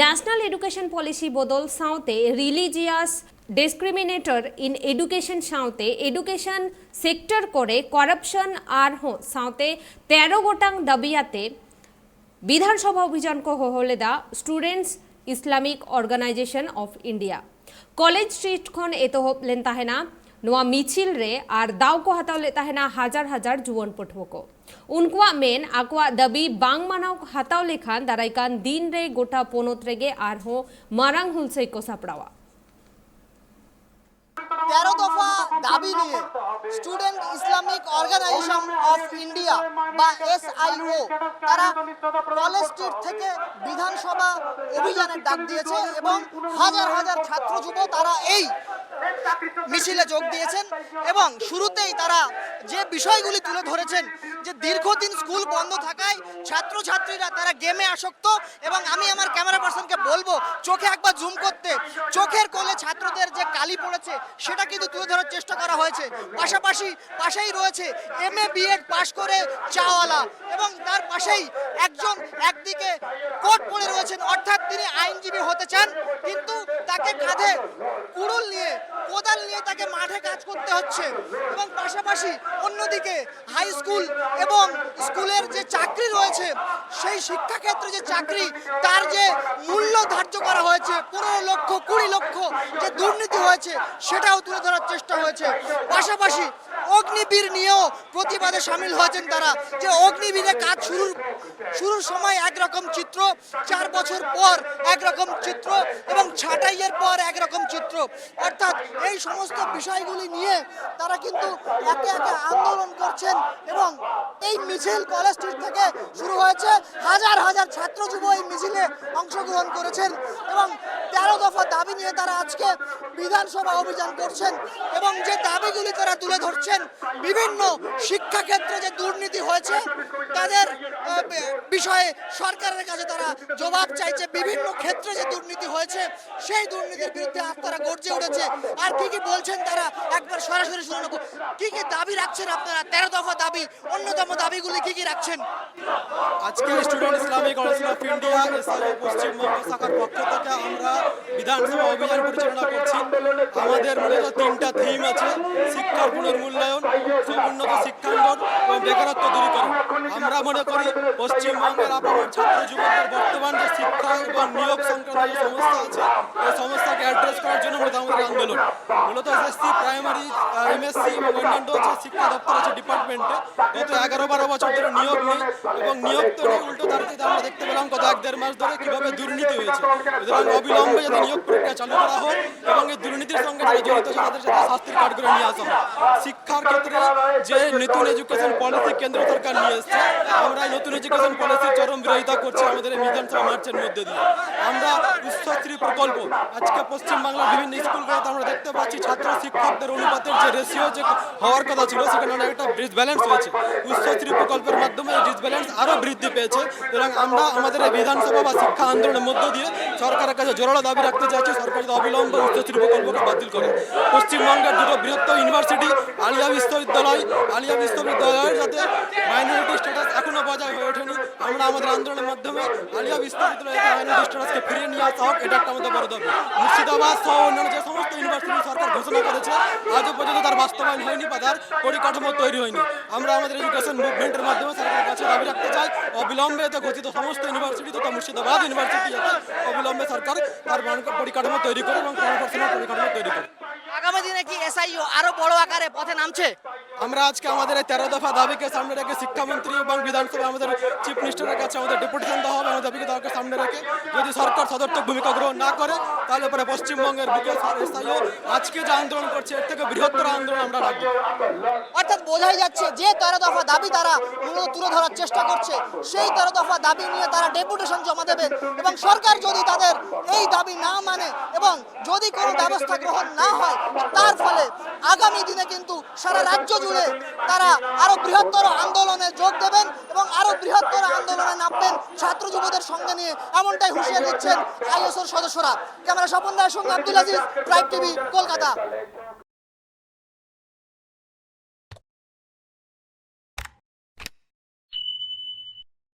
National education policy বদল সাউতে religious discriminator in education সাউতে এডুকেশন সেক্টর করে করাপশন আর সাউতে 13 গোটাং দাবিयाते विधानसभा अभियान को होलेदा students Islamic organisation of India college street खन एतोहब लेन ताहेना नोआ मिचिल रे आर दाव को हताव ले ताहेना हजार हजार जुवन पठुआ को उनकुआ मेन आकुआ दबी बांग मानाव हताव लेखान दाराइकान दिन रे गोटा पोनोत रेगे आर हो मारांग हुलसे को सापड़ावा 13 দফা দাবি নিয়ে student Islamic organisation of India বা এসআইও তারা কলেজ স্ট্রিট থেকে বিধানসভা অভিযানের ডাক দিয়েছে এবং হাজার হাজার ছাত্র যুব তারা এই মিছিলে যোগ দিয়েছেন এবং শুরুতেই তারা যে বিষয়গুলি তুলে ধরেছেন যে দীর্ঘদিন স্কুল বন্ধ থাকায় ছাত্রছাত্রীরা তারা গেমে আসক্ত এবং আমি আমার ক্যামেরা পার্সনকে বলবো চোখে একবার জুম করতে চোখের কোলে ছাত্রদের যে কালি পড়েছে সেটা কিন্তু তুলে ধরার চেষ্টা করা হয়েছে। পাশেই রয়েছে এমএ বিএড পাশ করে চাওয়ালা এবং তার পাশেই একজন একদিকে কোট পরে রয়েছেন অর্থাৎ তিনি আইনজীবী হতে চান কিন্তু তাকে কাঁধে কুড়ুল নিয়ে কোদাল নিয়ে তাকে মাঠে কাজ করতে হচ্ছে এবং পাশাপাশি অন্যদিকে হাই স্কুল এবং স্কুলের যে চাকরি রয়েছে সেই শিক্ষাক্ষেত্রে যে চাকরি তার যে মূল্য ধার্য করা হয়েছে 15 লক্ষ 20 লক্ষ যে দুর্নীতি হয়েছে সেটাও তুলে ধরার চেষ্টা হয়েছে। পাশাপাশি অগ্নিবীর নিয়েও প্রতিবাদে সামিল হয়েছেন তারা যে অগ্নিবীরে কাজ শুরুর সময় একরকম চিত্র 4 বছর পর একরকম চিত্র এবং ছাঁটাইয়ের পর একরকম চিত্র অর্থাৎ এই সমস্ত বিষয়গুলি নিয়ে তারা কিন্তু একে একে আন্দোলন করছেন এবং এই মিছিল কলেজ স্ট্রিট থেকে শুরু হয়েছে হাজার হাজার ছাত্র যুব এই মিছিলে অংশগ্রহণ করেছেন এবং 13 দফা দাবি নিয়ে তারা আজকে বিধানসভা অভিযান করছেন এবং যে দাবিগুলি তারা তুলে ধরছেন বিভিন্ন শিক্ষাক্ষেত্রে যে দুর্নীতি হয়েছে তাদের বিষয়ে সরকারের কাছে তারা জবাব চাইছে বিভিন্ন ক্ষেত্রে যে দুর্নীতি হয়েছে সেই দুর্নীতির বিরুদ্ধে আজ তারা গর্জে উঠেছে আর কি বলছেন তারা একবার সরাসরি শুনে নেব। কি দাবি রাখছেন আপনারা 13 দফা দাবি অন্যতম দাবিগুলি কি রাখছেন? আজকে student Islamic organisation of India SIO Paschimbanga শাখার পক্ষ থেকে আমরা বিধানসভা অভিযান পরিচালনা করছি। আমাদের মূলত 3টা থিম আছে: শিক্ষার পুনর্মূল্যায়ন, সমুন্নত শিক্ষাঙ্গন এবং বেকারত্ব দূরীকরণ। আমরা মনে করি পশ্চিমবঙ্গের আপামর ছাত্র যুবকদের বর্তমান যে শিক্ষা এবং নিয়োগ সংক্রান্ত যে সমস্যা আছে এই সমস্যাকে অ্যাড্রেস করার জন্য মূলত আমাদের আন্দোলন। মূলত এসএসসি, প্রাইমারি, এমএসসি এবং অন্যান্য যে শিক্ষা দপ্তর আছে ডিপার্টমেন্টে গত 11-12 বছর ধরে নিয়োগ নেই এবং নিয়োগ তো নেই, উল্টো তার থেকে আমরা দেখতে পেলাম গত 1-1.5 মাস ধরে কিভাবে দুর্নীতি হয়েছে। সুতরাং অবিলম্বে যদি নিয়োগ প্রক্রিয়া চালু করা হোক এবং এই দুর্নীতির সঙ্গে যারা জড়িত তাদের সাথে শাস্তির কাঠগড়ে নিয়ে আসা হয়। শিক্ষার ক্ষেত্রে যে নতুন এডুকেশন পলিসি কেন্দ্র সরকার নিয়ে এসছে আমরা এই নতুন এডুকেশন পলিসির চরম বিরোধিতা করছি আমাদের এই বিধানসভা মার্চের মধ্যে দিয়ে। আমরা উচ্চশ্রী প্রকল্প আজকে পশ্চিমবাংলার বিভিন্ন স্কুলগুলোতে আমরা দেখতে পাচ্ছি ছাত্র শিক্ষকদের অনুপাতের যে রেশিও যে হওয়ার কথা ছিল সেখানে অনেক একটা ডিসব্যালেন্স হয়েছে। উচ্চশ্রী প্রকল্পের মাধ্যমে এই ডিসব্যালেন্স আরও বৃদ্ধি পেয়েছে এবং আমরা আমাদের এই বিধানসভা বা শিক্ষা আন্দোলনের মধ্য দিয়ে সরকারের কাছে জোরালো দাবি রাখতে চাইছি সরকার যদি অবিলম্বে উচ্চশ্রী প্রকল্পকে বাতিল করে। পশ্চিমবঙ্গের দুটো বৃহত্তম ইউনিভার্সিটি আলিয়া বিশ্ববিদ্যালয়ের যাতে মাইনরিটি স্ট্যাটাস এখনও বজায় হয়ে ওঠেনি। আমরা আমাদের আন্দোলনের মাধ্যমে আলিয়া বিশ্ববিদ্যালয়ের মাইনরিটি স্ট্যাটাসকে ফিরিয়ে নিয়ে আসা হোক, এটা একটা আমাদের বড় দাবি। মুর্শিদাবাদ সহ অন্যান্য যে সমস্ত ইউনিভার্সিটি সরকার ঘোষণা করেছে আজও পর্যন্ত তার বাস্তবায়ন হয়নি বা তার পরিকাঠামো তৈরি হয়নি। আমরা আমাদের এডুকেশন মুভমেন্টের মাধ্যমে সরকারের কাছে দাবি রাখতে চাই অবিলম্বে এতে ঘোষিত সমস্ত ইউনিভার্সিটি তথা মুর্শিদাবাদ ইউনিভার্সিটি অবিলম্বে সরকার তার পরিকাঠামো তৈরি করে এবং কর্মসংস্থানের পরিকাঠামো তৈরি করে। আগামী দিনে কি এসআইও আরো বড় আকারে পথে নামছে? আমরা আজকে আমাদের এই 13 দফা দাবিকে সামনে রেখে শিক্ষামন্ত্রী এবং বিধানসভা আমাদের চিফ মিনিস্টারের কাছে আমাদের ডেপুটেশন দেওয়া হবে। আমাদের দাবিকে তাকে সামনে রেখে যদি সরকার সদর্থক ভূমিকা গ্রহণ না করে তাহলে পরে পশ্চিমবঙ্গের বুকে এসআইও আজকে যে আন্দোলন করছে এর থেকে বৃহত্তর আন্দোলন আমরা রাখবো। অর্থাৎ বোঝাই যাচ্ছে যে 13 দফা দাবি তারা মূলত তুলে ধরার চেষ্টা করছে সেই 13 দফা দাবি নিয়ে তারা ডেপুটেশন জমা দেবেন এবং সরকার যদি তাদের এই দাবি না মানে এবং যদি কোনো ব্যবস্থা গ্রহণ না হয় তার ফলে আগামী দিনে কিন্তু সারা রাজ্য জুড়ে তারা আরো বৃহত্তর আন্দোলনে যোগ দেবেন এবং আরো বৃহত্তর আন্দোলনে নামবেন ছাত্র যুবদের সঙ্গে নিয়ে, এমনটাই হুঁশিয়ারি দিচ্ছেন আইএসওর সদস্যরা। ক্যামেরা স্বপন রায়ের সঙ্গে আব্দুল আজিজ, ট্রাইব টিভি, কলকাতা।